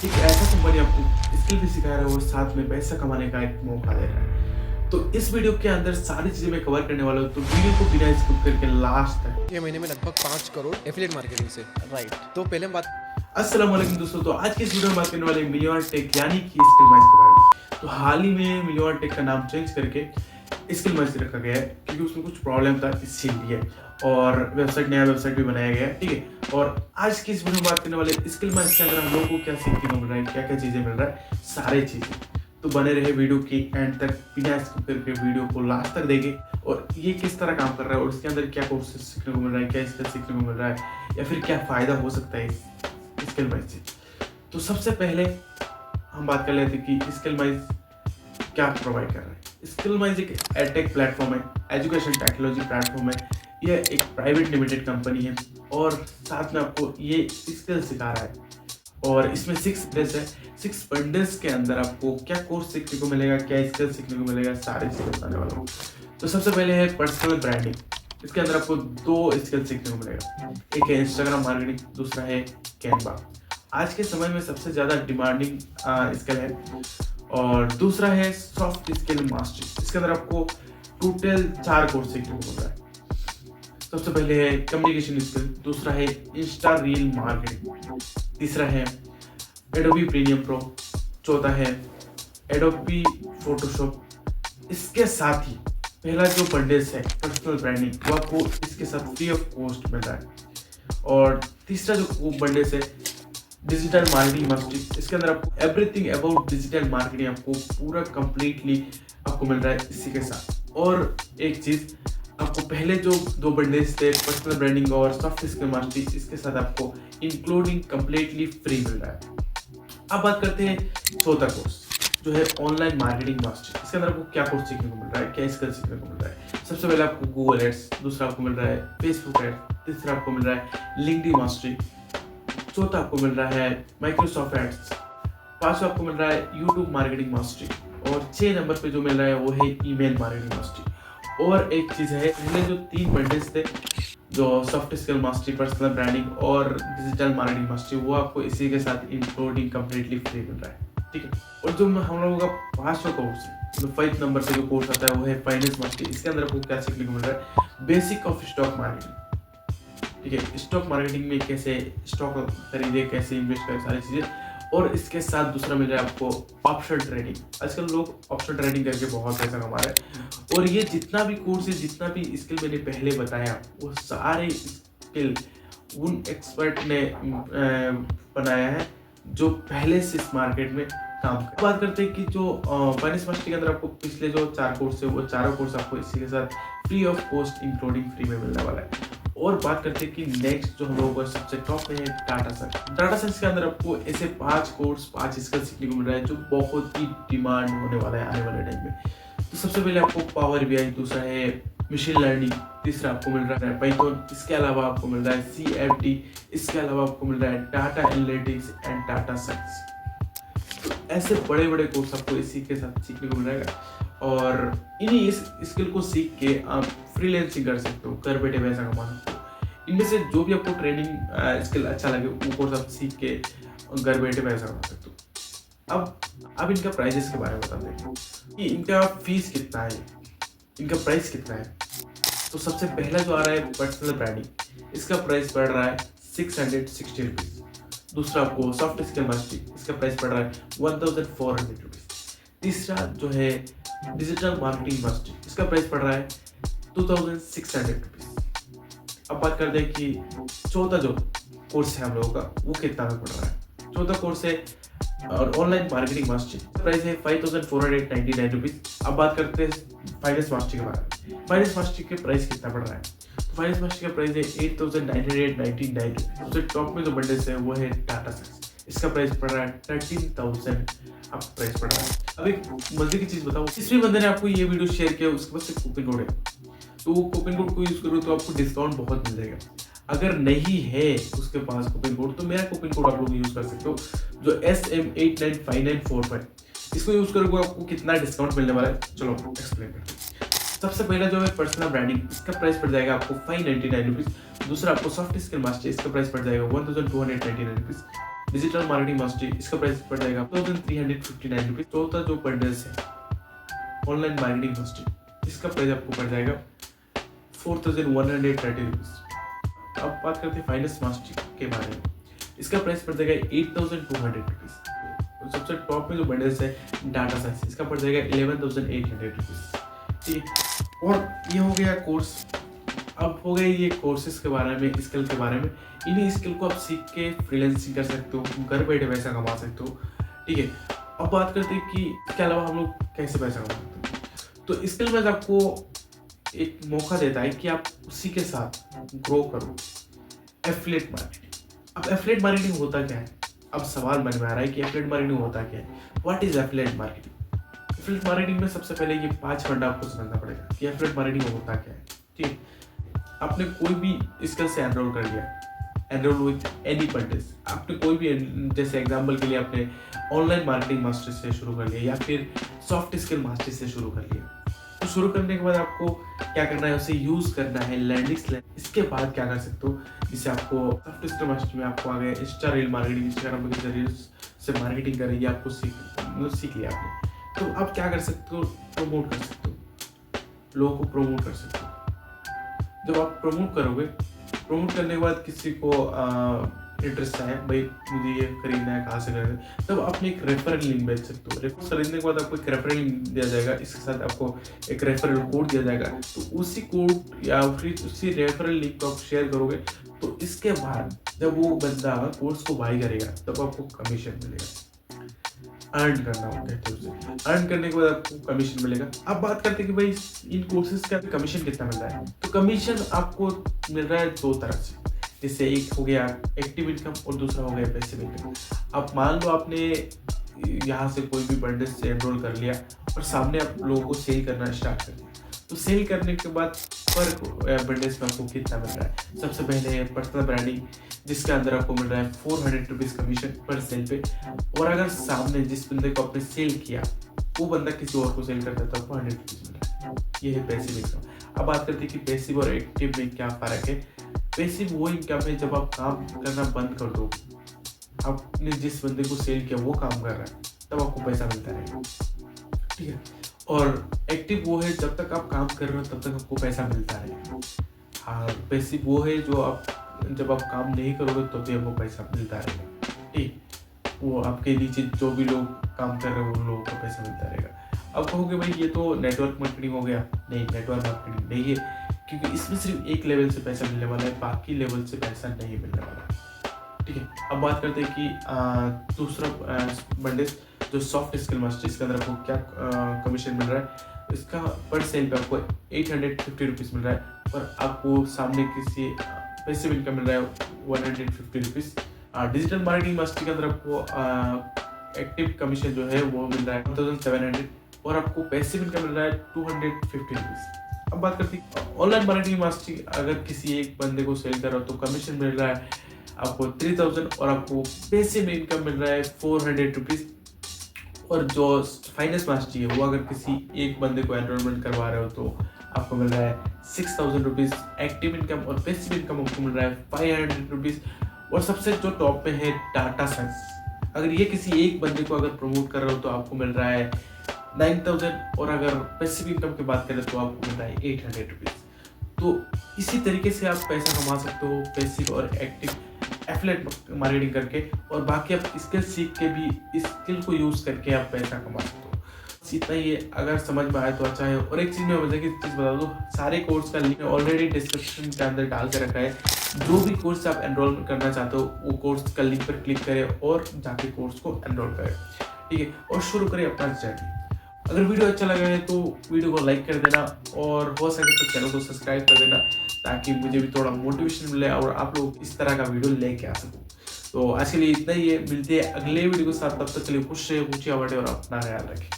एक ऐसा कंपनी आपको स्किल भी सिखा रहा है और साथ में पैसा कमाने का एक मौका दे रहा है। तो इस वीडियो के अंदर सारी चीजें मैं कवर करने वाला हूँ, तो वीडियो को बिना स्किप करके लास्ट तक। ये महीने में लगभग 5 करोड़ एफिलिएट मार्केटिंग से। राइट, तो पहले हम बात अस्सलाम वालेकुम दोस्तों, तो आज की इस वीडियो में बात करने वाले मिलियन टेक यानी कि स्किल माइंड्स के बारे में। तो हाल ही में मिलियन टेक का नाम चेंज करके स्किल माइंड्स रखा गया है क्योंकि उसमें कुछ प्रॉब्लम था इसीलिए, और नया वेबसाइट भी बनाया गया है, ठीक है। और आज की इस वीडियो में बात करने वाले स्किल माइंड्स के अंदर हम लोगों को क्या सीखने को मिल रहा है, क्या क्या चीजें मिल रहा है, सारी चीजें। तो बने रहे वीडियो की एंड तक, बिना स्किप करके वीडियो को लास्ट तक देखें और ये किस तरह काम कर रहा है और इसके अंदर क्या कोर्सेज सीखने को मिल रहा है, क्या स्किल सीखने को मिल रहा है, या फिर क्या फायदा हो सकता है स्किल माइंड्स से। तो सबसे पहले हम बात कर लेते हैं कि स्किल माइंड्स क्या प्रोवाइड कर रहा है। स्किल माइंड्स एक एडटेक प्लेटफॉर्म है, एजुकेशन टेक्नोलॉजी प्लेटफॉर्म है। यह एक प्राइवेट लिमिटेड कंपनी है और साथ में आपको ये स्किल सिखा रहा है। और इसमें 6 बंडल्स है। 6 बंडल्स के अंदर आपको क्या कोर्स सीखने को मिलेगा, क्या स्किल सीखने को मिलेगा, सारे चीजें बताने वाला हूँ। तो सबसे पहले है पर्सनल ब्रांडिंग। इसके अंदर आपको 2 स्किल सीखने को मिलेगा। एक है इंस्टाग्राम मार्केटिंग, दूसरा है कैनवा। आज के समय में सबसे ज्यादा डिमांडिंग स्किल है। और दूसरा है सॉफ्ट स्किल मास्टरी। इसके अंदर आपको टोटल 4 कोर्स सीखने को मिल रहा है। सबसे पहले है कम्युनिकेशन स्किल, दूसरा है इंस्टा रील मार्केटिंग, तीसरा है एडोबी प्रीमियम प्रो, चौथा है एडोबी फोटोशॉप। इसके साथ ही पहला जो बंडल्स है पर्सनल ब्रांडिंग, वो आपको इसके साथ फ्री ऑफ कॉस्ट मिल रहा है। और तीसरा जो बंडल्स है डिजिटल मार्केटिंग मास्टरी, इसके अंदर आपको एवरीथिंग अबाउट डिजिटल मार्केटिंग आपको पूरा कंप्लीटली आपको मिल रहा है इसी के साथ। और एक चीज, आपको पहले जो 2 बंडल्स थे पर्सनल ब्रांडिंग और सॉफ्ट स्किल मास्टरी, इसके साथ आपको इंक्लूडिंग कंप्लीटली फ्री मिल रहा है। अब बात करते हैं चौथा कोर्स जो है ऑनलाइन मार्केटिंग मास्टरी। इसके अंदर आपको क्या कोर्स सीखने को मिल रहा है, क्या स्किल सीखने को मिल रहा है। सबसे पहले आपको गूगल एड्स, दूसरा आपको मिल रहा है फेसबुक एड्स, तीसरा आपको मिल रहा है लिंक्डइन मास्टरी, चौथा आपको मिल रहा है माइक्रोसॉफ्ट एड्स, पांचवा आपको मिल रहा है यूट्यूब मार्केटिंग मास्टरी, और 6 नंबर पे जो मिल रहा है वो है ईमेल मार्केटिंग मास्टरी। और एक चीज है, पहले जो 3 बंडल्स थे जो soft skill mastery, personal branding और डिजिटल मार्केटिंग मास्टरी, वो आपको इसी के साथ इंक्लूडिंग कंप्लीटली फ्री मिल रहा है, ठीक है। और जो हम लोगों का 5वां कोर्स है, जो 5 नंबर पे जो कोर्स आता है वो है फाइनेंस मास्टरी। इसके अंदर आपको क्या सीखने को मिल रहा है, बेसिक ऑफ स्टॉक मार्केटिंग, ठीक है। स्टॉक मार्केटिंग में कैसे स्टॉक खरीदे, कैसे इन्वेस्ट करें, सारी चीजें। और इसके साथ दूसरा मिल रहा है आपको ऑप्शन ट्रेडिंग। आजकल लोग ऑप्शन ट्रेडिंग करके बहुत पैसा कमा रहे हैं। और ये जितना भी कोर्स है, जितना भी स्किल मैंने पहले बताया, वो सारे स्किल उन एक्सपर्ट ने बनाया है जो पहले से इस मार्केट में काम कर। बात करते हैं कि जो फाइनेंस मास्टरी के अंदर आपको पिछले जो 4 कोर्स है, वो चारों कोर्स आपको इसी के साथ free of cost including free में मिलने वाला है। और बात करते हैं कि नेक्स्ट जो हम लोगों का सबसे टॉप में है डाटा साइंस। डाटा साइंस के अंदर आपको ऐसे 5 कोर्स, 5 स्किल सीखने को मिल रहा है जो बहुत ही डिमांड होने वाला है आने वाले टाइम में। तो सबसे पहले आपको पावर बीआई, दूसरा है मशीन लर्निंग, तीसरा आपको मिल रहा है पाइथन, इसके अलावा आपको मिल रहा है सीएफडी, इसके अलावा आपको मिल रहा है data analytics and data science. तो ऐसे बड़े बड़े कोर्स आपको इसी के साथ सीखने को मिल रहेगा। और इन्हीं इस स्किल को सीख के आप फ्रीलांसिंग कर सकते हो, घर बैठे पैसा कमा सकते हो। इनमें से जो भी आपको ट्रेनिंग स्किल अच्छा लगे वो कोर्स आप सीख के घर बैठे पैसा कमा सकते हो। अब इनका प्राइजेस के बारे में बताते हैं कि इनका फीस कितना है, इनका प्राइस कितना है। तो सबसे पहला जो आ रहा है पर्सनल ब्रांडिंग, इसका प्राइस पड़ रहा है 660 रुपीज। दूसरा आपको सॉफ्ट स्किल मास्टरी, इसका प्राइस पड़ रहा है 1400 रुपीज। तीसरा जो है डिजिटल मार्केटिंग मास्टरी, इसका प्राइस पड़ रहा है 2600 रुपीज। अब बात करते हैं कि चौथा जो कोर्स है हम लोगों का वो कितना में पड़ रहा है। चौथा कोर्स है और ऑनलाइन मार्केटिंग मास्टरी, प्राइस है 5499 रुपीज। अब बात करते हैं फाइनेंस मास्टरी के बारे में। फाइनेंस मास्टरी के प्राइस कितना पड़ रहा है, तो फाइनेंस मास्टरी का प्राइस है 8999 रुपीज। सबसे टॉप में जो बंडल्स है वो है डाटा साइंस, इसका प्राइस पड़ रहा है 13000 अब प्राइस पड़ रहा है। अब एक मजे की चीज बताओ, जिस भी बंदे ने आपको ये वीडियो शेयर किया उसके पास एक कूपन कोड है, तो वो कूपन कोड को यूज करो तो आपको डिस्काउंट बहुत मिल जाएगा। अगर नहीं है उसके पास कूपन कोड, तो मेरा कूपन कोड आप लोग यूज कर सकते हो जो SM895945। इसको यूज करोगे आपको कितना डिस्काउंट मिलने वाला है, चलो एक्सप्लेन करते हैं। सबसे पहला जो है पर्सनल ब्रांडिंग, इसका प्राइस पड़ जाएगा आपको 599 रुपीज। दूसरा आपको सॉफ्ट स्किल मास्टर, इसका प्राइस पड़ जाएगा 1299 रुपीज। डिजिटल मार्केटिंग मास्टरी, इसका प्राइस पड़ जाएगा 2359 रुपीज। चौथा जो बंडल्स है ऑनलाइन मार्केटिंग मास्टरी, इसका प्राइस आपको पड़ जाएगा 4130 रुपीज। अब बात करते हैं फाइनेंस मास्टरी के बारे में, इसका प्राइस पड़ जाएगा 8200 रुपीज। सबसे टॉप में जो बंडल्स है डाटा साइंस, इसका पड़ जाएगा 11800 रुपीज। ठीक है, और ये हो गया कोर्स। अब हो गए ये कोर्सेज के बारे में, स्किल के बारे में। इन्हीं स्किल को आप सीख के फ्रीलांसिंग कर सकते हो, घर बैठे पैसा कमा सकते हो। ठीक है, अब बात करते हैं कि इसके अलावा हम लोग कैसे पैसा कमा सकते हैं। तो स्किल में आपको एक मौका देता है कि आप उसी के साथ ग्रो करो। Affiliate marketing. अब एफिलिएट मार्केटिंग होता क्या है? अब सवाल मन में आ रहा है कि एफिलिएट मार्केटिंग होता क्या है? What is affiliate marketing? Affiliate marketing में सबसे पहले ये 5 फंडा आपको समझना पड़ेगा कि एफिलिएट मार्केटिंग होता क्या है। ठीक, आपने कोई भी स्किल से एनरोल कर लिया, एनरोल विथ एनी बंडल्स। आपने कोई भी, जैसे एग्जांपल के लिए आपने ऑनलाइन मार्केटिंग मास्टर से शुरू कर लिया या फिर सॉफ्ट स्किल मास्टर से शुरू कर लिया। तो शुरू करने के बाद आपको क्या करना है, उसे यूज करना है, लर्निंग्स। इसके बाद क्या कर सकते हो, जिससे आपको सॉफ्ट स्किल मास्टर में आपको आगे इंस्टा रील मार्केटिंग, इंस्टाग्राम के जरिए से मार्केटिंग करेंगे, आपको सीख लिया आपने। तो आप क्या कर सकते हो, प्रमोट कर सकते हो, लोगों को प्रमोट कर सकते हो। जब आप प्रमोट करोगे, प्रमोट करने के बाद किसी को इंटरेस्ट आया, भाई मुझे ये खरीदना है, कहाँ से खरीदना है, तब आपने एक रेफरल लिंक भेज सकते हो। रेफरल खरीदने के बाद आपको एक रेफरल लिंक दिया जाएगा, इसके साथ आपको एक रेफरल कोड दिया जाएगा। तो उसी कोड या फिर उसी रेफरल लिंक को आप शेयर करोगे, तो इसके बाद जब वो बंदा कोर्स को बाई करेगा तब आपको कमीशन मिलेगा। अर्न करना होता है, तो उसे अर्न करने के बाद आपको कमीशन मिलेगा। अब बात करते हैं कि भाई इन कोर्सेज का कमीशन कितना मिल रहा है। तो कमीशन आपको मिल रहा है 2 तरह से, जैसे एक हो गया एक्टिव इनकम और दूसरा हो गया पैसिव इनकम। अब मान लो आपने यहाँ से कोई भी बंडल से एनरोल कर लिया और सामने आप लोगों को सेल करना स्टार्ट कर दिया। तो सेल करने के बाद पर बंडल्स में आपको कितना मिल रहा है? सबसे पहले है पर्सनल ब्रांडिंग, जिसके अंदर आपको मिल रहा है 400 रुपीज कमीशन पर सेल पे। और अगर सामने जिस बंदे को आपने सेल किया वो बंदा किसी और को सेल करता है तो आपको 100 रुपीज मिल रहा है। ये है पैसिव इनकम। अब बात करते हैं कि पैसिव और एक्टिव में क्या फर्क है। पैसिव वो इनकम है जब आप काम करना बंद कर दो, आपने जिस बंदे को सेल किया वो काम कर रहा है, तब आपको पैसा मिलता रहेगा। ठीक है, और एक्टिव वो है जब तक आप काम कर रहे हो तब तक आपको पैसा मिलता रहेगा। हाँ, पैसिव वो है जो आप जब आप काम नहीं करोगे तो भी आपको पैसा मिलता रहेगा। ठीक, वो आपके नीचे जो भी लोग काम कर रहे हैं उन लोगों को पैसा मिलता रहेगा। अब कहोगे भाई ये तो नेटवर्क मार्केटिंग हो गया। नहीं, नेटवर्क मार्केटिंग नहीं है, क्योंकि इसमें सिर्फ एक लेवल से पैसा मिलने वाला है, बाकी लेवल से पैसा नहीं मिलने वाला है। ठीक है, अब बात करते हैं कि दूसरा बंडल जो सॉफ्ट स्किल मास्टर, इसके अंदर आपको क्या कमीशन मिल रहा है। इसका पर सेल पे आपको 850 रुपीज़ मिल रहा है और आपको सामने किसी पैसिव इनकम मिल रहा है 150 रुपीज़। डिजिटल मार्केटिंग मास्टर के अंदर आपको एक्टिव कमीशन जो है वो मिल रहा है 1700 और आपको पैसिव इनकम मिल रहा है 250 रुपीज़। अब बात करते हैं ऑनलाइन मार्केटिंग मास्टर, अगर किसी एक बंदे को सेल कर रहा हो तो कमीशन मिल रहा है आपको 3000 और आपको पैसिव इनकम मिल रहा है 400 रुपीज़। और जो फाइनेंस मास्टर है वो अगर किसी एक बंदे को एनरोलमेंट करवा रहे हो तो आपको मिल रहा है 6000 रुपीज़। एक्टिव इनकम और पैसिव इनकम आपको मिल रहा है 500 रुपीज़। और सबसे जो टॉप पे है डाटा साइंस, अगर ये किसी एक बंदे को अगर प्रमोट कर रहे हो तो आपको मिल रहा है 9000 और अगर पैसिव इनकम की बात करें तो आपको मिल रहा है 800 रुपीज़। तो इसी तरीके से आप पैसा कमा सकते हो पैसिव और एक्टिव एफिलिएट मार्केटिंग करके, और बाकी आप स्किल सीख के भी इस स्किल को यूज़ करके आप पैसा कमा सकते हो। बस इतना ही है, अगर समझ में आए तो अच्छा है। और एक चीज़ मैं मजे की चीज़ बता दूँ, सारे कोर्स का लिंक ऑलरेडी डिस्क्रिप्शन के अंदर डाल के रखा है। जो भी कोर्स आप एनरोल करना चाहते हो वो कोर्स का लिंक पर क्लिक करें और जाके कोर्स को एनरोल करें। ठीक है, और शुरू करें अपना जर्नी। अगर वीडियो अच्छा लगा है तो वीडियो को लाइक कर देना और हो सके तो चैनल को सब्सक्राइब कर देना, ताकि मुझे भी थोड़ा मोटिवेशन मिले और आप लोग इस तरह का वीडियो लेके आ सको। तो आज के लिए इतना ही है, मिलते हैं अगले वीडियो के साथ। तब तक के लिए खुश रहे, खुशियां बांटे और अपना ख्याल रखें।